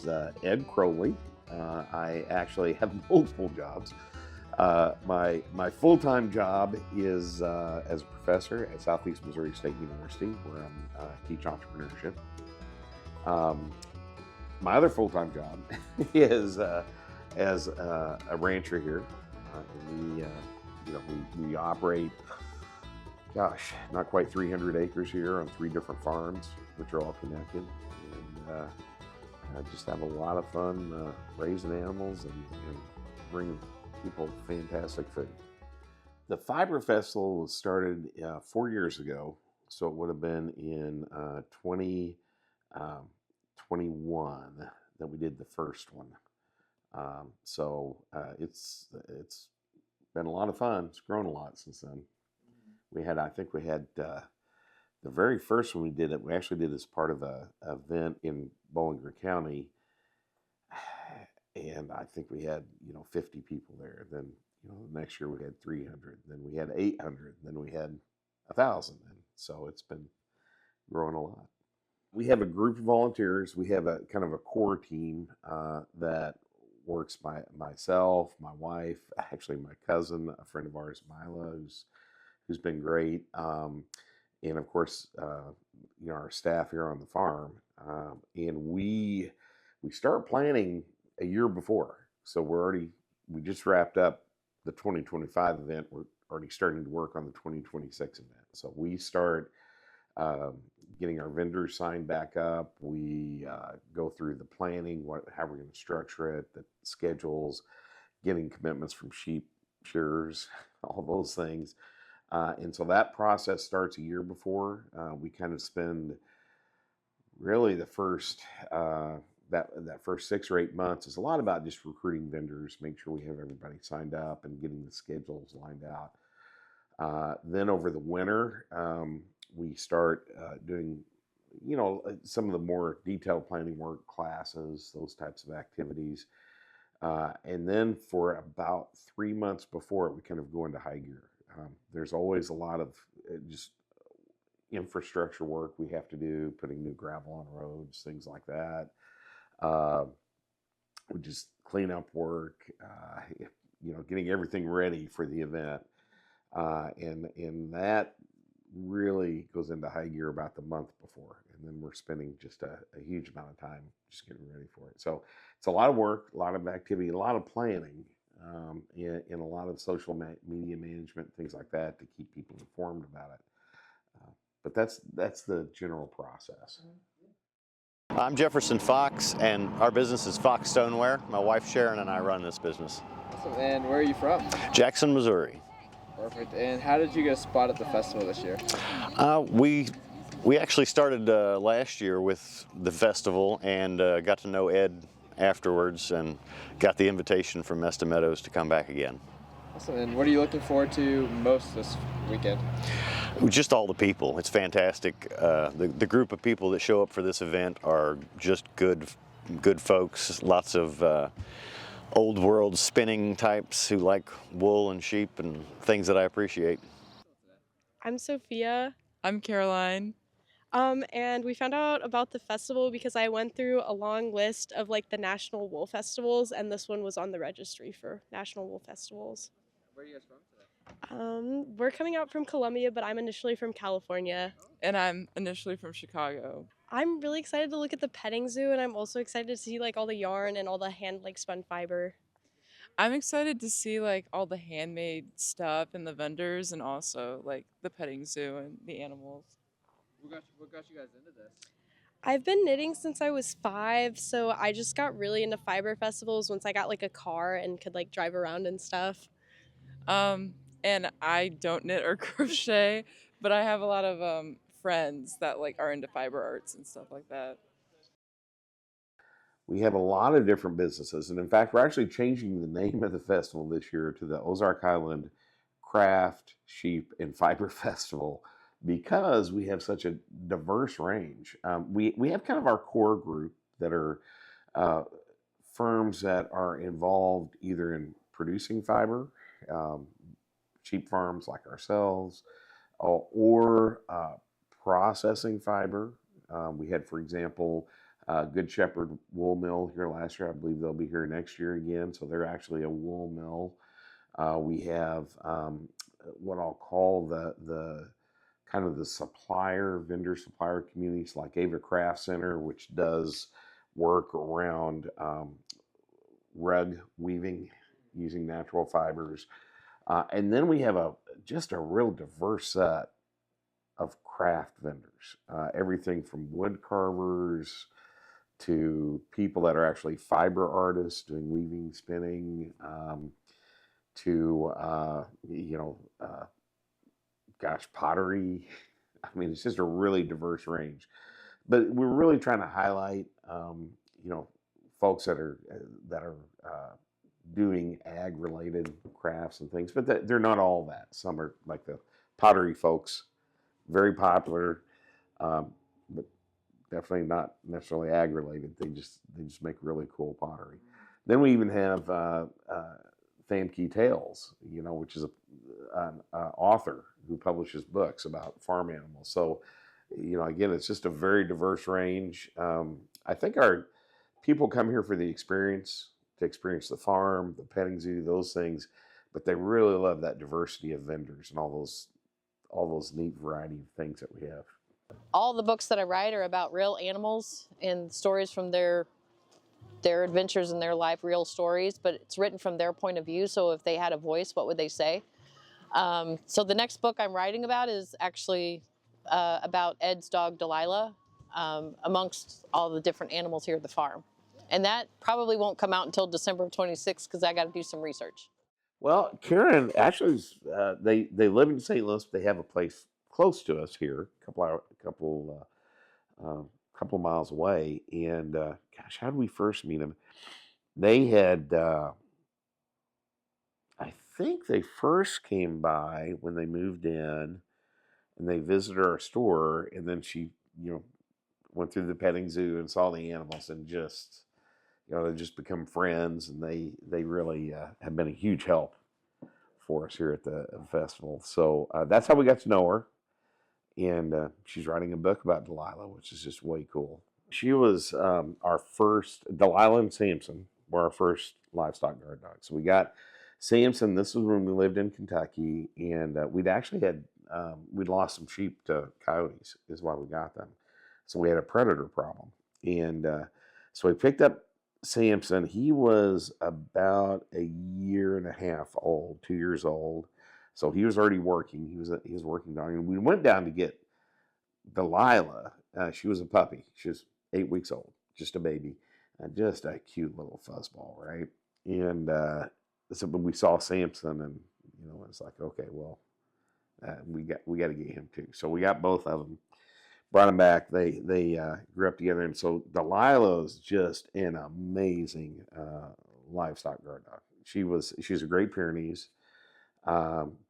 is Ed Crowley. I actually have multiple jobs. My full-time job is as a professor at Southeast Missouri State University, where I teach entrepreneurship. My other full-time job is as a rancher here. We operate, gosh, not quite 300 acres here on 3 different farms, which are all connected. And I just have a lot of fun raising animals and bringing people fantastic food. The Fiber Festival was started 4 years ago, so it would have been in 2021 that we did the first one. It's been a lot of fun. It's grown a lot since then. I think we had the very first one we did it. We actually did as part of a event in Bowling Green County, and I think we had 50 people there. Then the next year we had 300. Then we had 800. Then we had 1,000. And so it's been growing a lot. We have a group of volunteers. We have a kind of a core team that works by myself, my wife, actually my cousin, a friend of ours, Mila, who's been great, and of course, our staff here on the farm. And we start planning a year before, so we just wrapped up the 2025 event. We're already starting to work on the 2026 event. So we start getting our vendors signed back up. We go through the planning, how we're going to structure it, the schedules, getting commitments from sheep shearers, all those things. And so that process starts a year before. We kind of spend really the first that first 6 or 8 months is a lot about just recruiting vendors, make sure we have everybody signed up and getting the schedules lined out. Then over the winter, we start doing, some of the more detailed planning work, classes, those types of activities. And then for about 3 months before it, we kind of go into high gear. There's always a lot of just infrastructure work we have to do, putting new gravel on roads, things like that. We just cleanup work, getting everything ready for the event. And that really goes into high gear about the month before. And then we're spending just a huge amount of time just getting ready for it. So it's a lot of work, a lot of activity, a lot of planning, and a lot of social media management, things like that to keep people informed about it. But that's the general process. I'm Jefferson Fox, and our business is Fox Stoneware. My wife Sharon and I run this business. Awesome. And where are you from? Jackson, Missouri. Perfect. And how did you get a spot at the festival this year? We actually started last year with the festival and got to know Ed afterwards and got the invitation from Mesta Meadows to come back again. Awesome. And what are you looking forward to most this weekend? Just all the people. It's fantastic. The group of people that show up for this event are just good folks. Lots of old world spinning types who like wool and sheep and things that I appreciate. I'm Sophia. I'm Caroline. And we found out about the festival because I went through a long list of the national wool festivals, and this one was on the registry for national wool festivals. Where are you guys from today? We're coming out from Columbia, but I'm initially from California. And I'm initially from Chicago. I'm really excited to look at the petting zoo, and I'm also excited to see all the yarn and all the hand spun fiber. I'm excited to see all the handmade stuff and the vendors, and also the petting zoo and the animals. What got you guys into this? I've been knitting since I was 5, so I just got really into fiber festivals once I got a car and could drive around and stuff. And I don't knit or crochet, but I have a lot of friends that are into fiber arts and stuff like that. We have a lot of different businesses, and in fact, we're actually changing the name of the festival this year to the Ozark Highland Craft, Sheep, and Fiber Festival, because we have such a diverse range. We have kind of our core group that are firms that are involved either in producing fiber, sheep farms like ourselves, or processing fiber. We had, for example, Good Shepherd Wool Mill here last year. I believe they'll be here next year again. So they're actually a wool mill. We have what I'll call the kind of the vendor supplier communities like Ava Craft Center, which does work around rug weaving using natural fibers. And then we have just a real diverse set of craft vendors. Everything from wood carvers to people that are actually fiber artists doing weaving, spinning, to pottery. I mean, it's just a really diverse range. But we're really trying to highlight, folks that are doing ag-related crafts and things. But they're not all that. Some are like the pottery folks, very popular, but definitely not necessarily ag-related. They just make really cool pottery. Then we even have Famke Tales, which is an author who publishes books about farm animals. So, again, it's just a very diverse range. I think our people come here for the experience, to experience the farm, the petting zoo, those things, but they really love that diversity of vendors and all those neat variety of things that we have. All the books that I write are about real animals and stories from their adventures in their life, real stories, but it's written from their point of view. So if they had a voice, what would they say? So the next book I'm writing about is actually about Ed's dog, Delilah, amongst all the different animals here at the farm. And that probably won't come out until December of 26 because I got to do some research. Well, Karen actually, they live in St. Louis. They have a place close to us here, couple miles away. And gosh, how did we first meet them? They had, I think they first came by when they moved in, and they visited our store. And then she, went through the petting zoo and saw the animals, and just, they just become friends. And they really have been a huge help for us here at the festival. So that's how we got to know her. And she's writing a book about Delilah, which is just way cool. She was our first, Delilah and Samson were our first livestock guard dogs. So we got Samson, this was when we lived in Kentucky, and we'd lost some sheep to coyotes, is why we got them. So we had a predator problem. And so we picked up Samson. He was about a year and a half old, 2 years old. So he was already working. He was working down. And we went down to get Delilah. She was a puppy. She was 8 weeks old, just a baby, just a cute little fuzzball, right? And so when we saw Samson, and it's like, okay, well, we got to get him too. So we got both of them. Brought them back. They grew up together, and so Delilah is just an amazing livestock guard dog. She's a Great Pyrenees.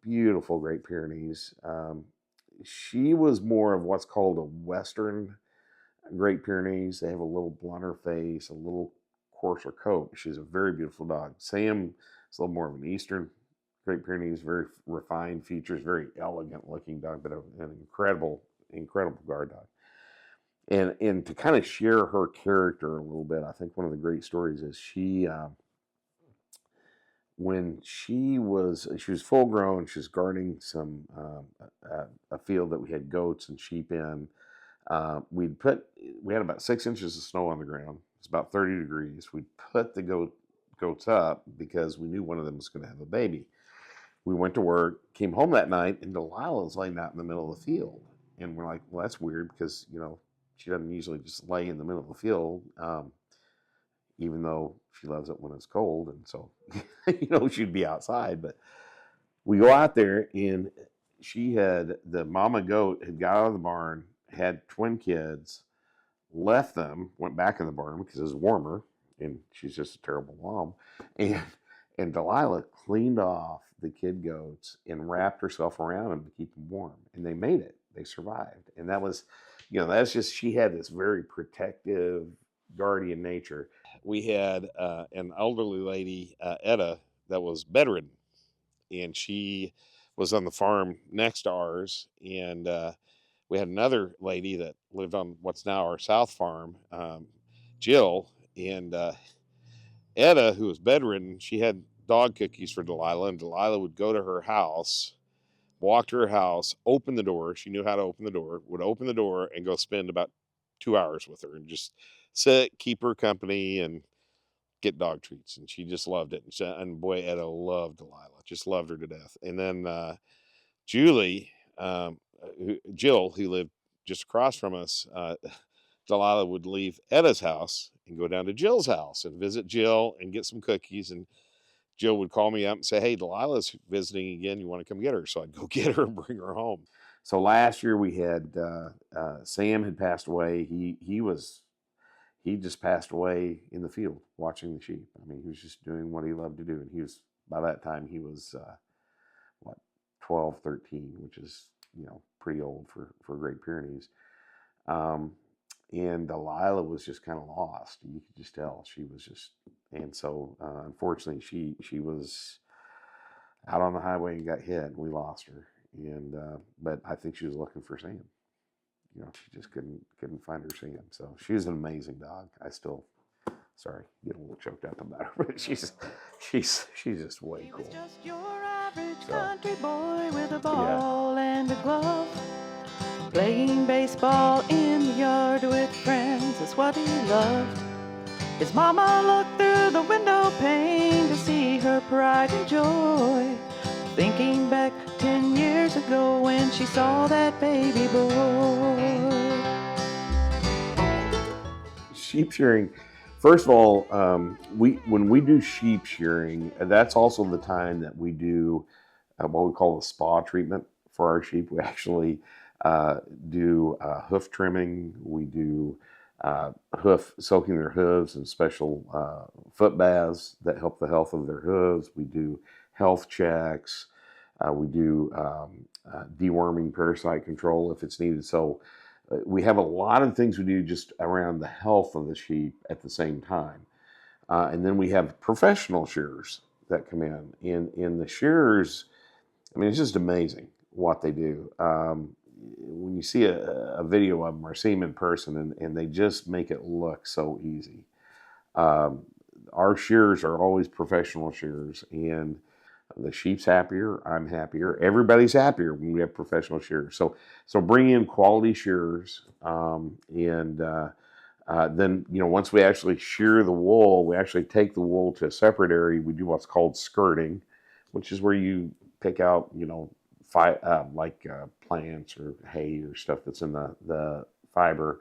Beautiful Great Pyrenees. She was more of what's called a Western Great Pyrenees. They have a little blunter face, a little coarser coat. She's a very beautiful dog. Sam is a little more of an Eastern Great Pyrenees, very refined features, very elegant looking dog, but an incredible guard dog. And to kind of share her character a little bit, I think one of the great stories is she, when she was full grown, she was guarding a field that we had goats and sheep in. We had about 6 inches of snow on the ground. It's about 30 degrees. We put the goats up because we knew one of them was going to have a baby. We went to work, came home that night, and Delilah was laying out in the middle of the field. And we're like, well, that's weird because, she doesn't usually just lay in the middle of the field, even though she loves it when it's cold. And so, she'd be outside. But we go out there, and the mama goat had got out of the barn, had twin kids, left them, went back in the barn because it was warmer, and she's just a terrible mom. And Delilah cleaned off the kid goats and wrapped herself around them to keep them warm. And they made it. They survived. And that was, that's just, she had this very protective, guardian nature. We had an elderly lady, Etta, that was bedridden. And she was on the farm next to ours. And we had another lady that lived on what's now our South Farm. Jill, and Etta, who was bedridden, she had dog cookies for Delilah, and Delilah would go to her house, walk to her house, open the door. She knew how to open the door, would open the door and go spend about 2 hours with her and just sit, keep her company, and get dog treats. And she just loved it. And boy, Etta loved Delilah, just loved her to death. And then Julie, Jill, who lived just across from us, Delilah would leave Etta's house and go down to Jill's house and visit Jill and get some cookies. And Jill would call me up and say, "Hey, Delilah's visiting again. You want to come get her?" So I'd go get her and bring her home. So last year we had Sam had passed away. He just passed away in the field watching the sheep. I mean, he was just doing what he loved to do. And he was, by that time, he was, 12, 13, which is, pretty old for Great Pyrenees. And Delilah was just kind of lost. You could just tell she was just, and so unfortunately she was out on the highway and got hit, and we lost her. And but I think she was looking for Sam. She just couldn't find her Sam. So she was an amazing dog. I still, sorry, get a little choked up about her, but she's just way cool. He was just your average country boy with a ball and a glove. Playing baseball in the yard with friends is what he loved. His mama looked through the window pane to see her pride and joy, thinking back 10 years ago when she saw that baby boy. Sheep shearing, first of all, when we do sheep shearing, that's also the time that we do what we call a spa treatment for our sheep. We actually do hoof trimming. We do soaking their hooves in special foot baths that help the health of their hooves. We do health checks. We do deworming, parasite control if it's needed. So we have a lot of things we do just around the health of the sheep at the same time. And then we have professional shearers that come in the shearers, I mean, it's just amazing what they do. When you see a video of them or see them in person, and they just make it look so easy. Our shearers are always professional shearers, and the sheep's happier, I'm happier, everybody's happier when we have professional shearers. So bring in quality shearers, and then once we actually shear the wool, we actually take the wool to a separate area. We do what's called skirting, which is where you pick out plants or hay or stuff that's in the fiber,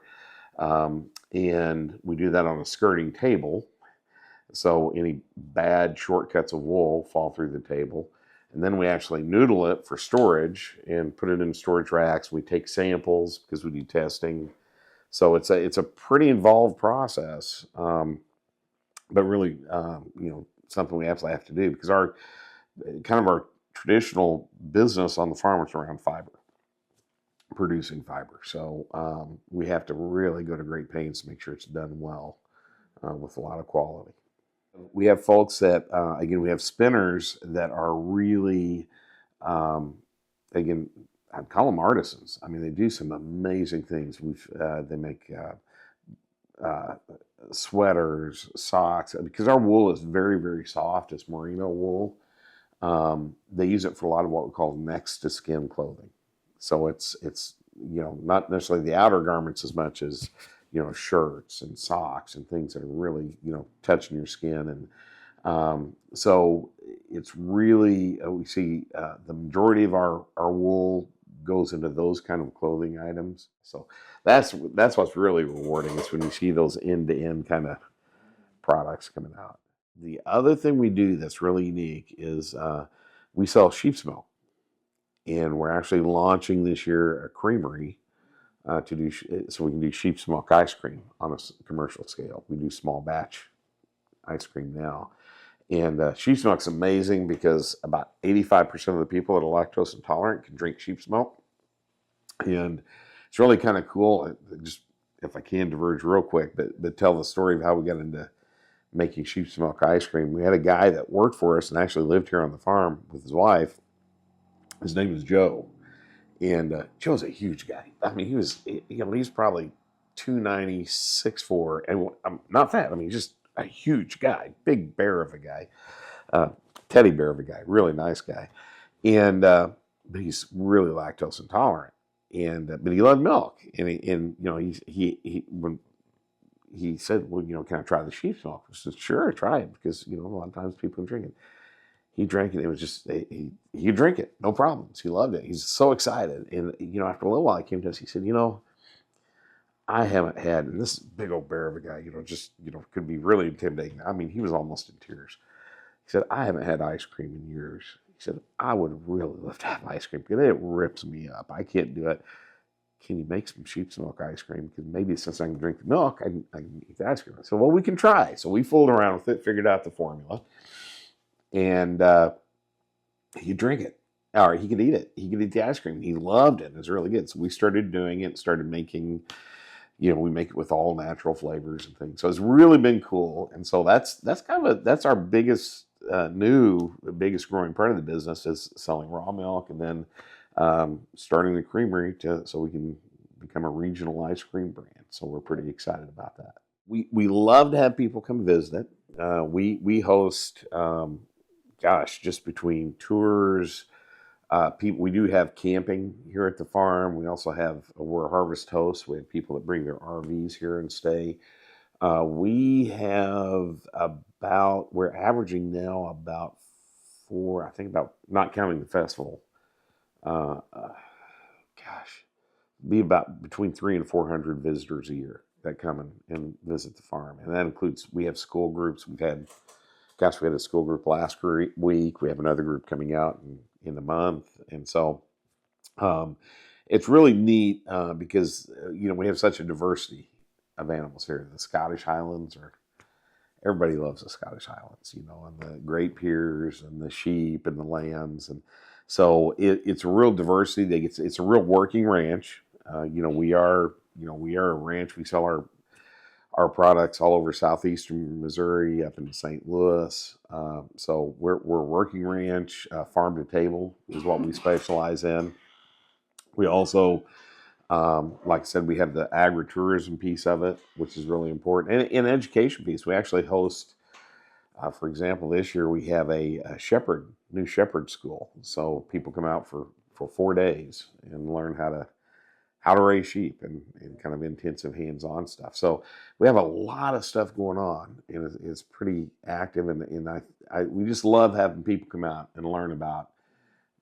and we do that on a skirting table. So any bad shortcuts of wool fall through the table. And then we actually noodle it for storage and put it in storage racks. We take samples because we do testing. So it's a pretty involved process, but really, something we absolutely have to do, because our traditional business on the farm is around fiber, producing fiber. So we have to really go to great pains to make sure it's done well, with a lot of quality. We have folks that, we have spinners that are really, I'd call them artisans. I mean, they do some amazing things. They make sweaters, socks, because our wool is very, very soft. It's merino wool. They use it for a lot of what we call next to skin clothing. So it's not necessarily the outer garments as much as shirts and socks and things that are really, touching your skin. And so it's really, we see the majority of our wool goes into those kind of clothing items. So that's what's really rewarding, is when you see those end-to-end kind of products coming out. The other thing we do that's really unique is we sell sheep's milk. And we're actually launching this year a creamery so we can do sheep's milk ice cream on a commercial scale. We do small batch ice cream now. And sheep's milk's amazing because about 85% of the people that are lactose intolerant can drink sheep's milk. And it's really kind of cool. Just, if I can diverge real quick, but tell the story of how we got into making sheep's milk ice cream. We had a guy that worked for us and actually lived here on the farm with his wife. His name was Joe. And Joe's a huge guy. I mean, he's probably 290, 6'4", and not fat. I mean, just a huge guy, big bear of a guy, teddy bear of a guy, really nice guy. And but he's really lactose intolerant, and but he loved milk. And when he said, well, can I try the sheep's milk? I said, sure, try it, because a lot of times people drink it. He drank it. It was just he could drink it, no problems. He loved it. He's so excited. And after a little while, he came to us. He said, I haven't had, and this big old bear of a guy, could be really intimidating. I mean, he was almost in tears. He said, I haven't had ice cream in years. He said, I would really love to have ice cream, because it rips me up. I can't do it. Can you make some sheep's milk ice cream? Because maybe since I can drink the milk, I can eat the ice cream. I said, well, we can try. So we fooled around with it, figured out the formula, and he could drink it. Or he could eat it. He could eat the ice cream. He loved it. It was really good. So we started doing it, started making, we make it with all natural flavors and things. So it's really been cool. And so that's our biggest biggest growing part of the business is selling raw milk, and then starting the creamery so we can become a regional ice cream brand. So we're pretty excited about that. We love to have people come visit. We host, just between tours, people. We do have camping here at the farm. We also we're a harvest host. We have people that bring their RVs here and stay. We're averaging now about not counting the festival, be about between 300 and 400 visitors a year that come and visit the farm. And that includes, we have school groups. We had a school group last week. We have another group coming out in the month. And so it's really neat because, we have such a diversity of animals here. The Scottish Highlands everybody loves the Scottish Highlands, and the Great Pyrs and the sheep and the lambs. And so it's a real diversity. It's a real working ranch. We are a ranch. We sell our products all over southeastern Missouri, up into St. Louis. So we're a working ranch. Farm to table is what we specialize in. We also, like I said, we have the agritourism piece of it, which is really important, and an education piece. We actually host, for example, this year we have a new shepherd school. So people come out for 4 days and learn how to raise sheep and kind of intensive hands-on stuff. So we have a lot of stuff going on, and it's pretty active. And we just love having people come out and learn about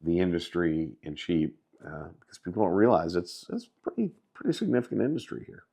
the industry and sheep, because people don't realize it's pretty significant industry here.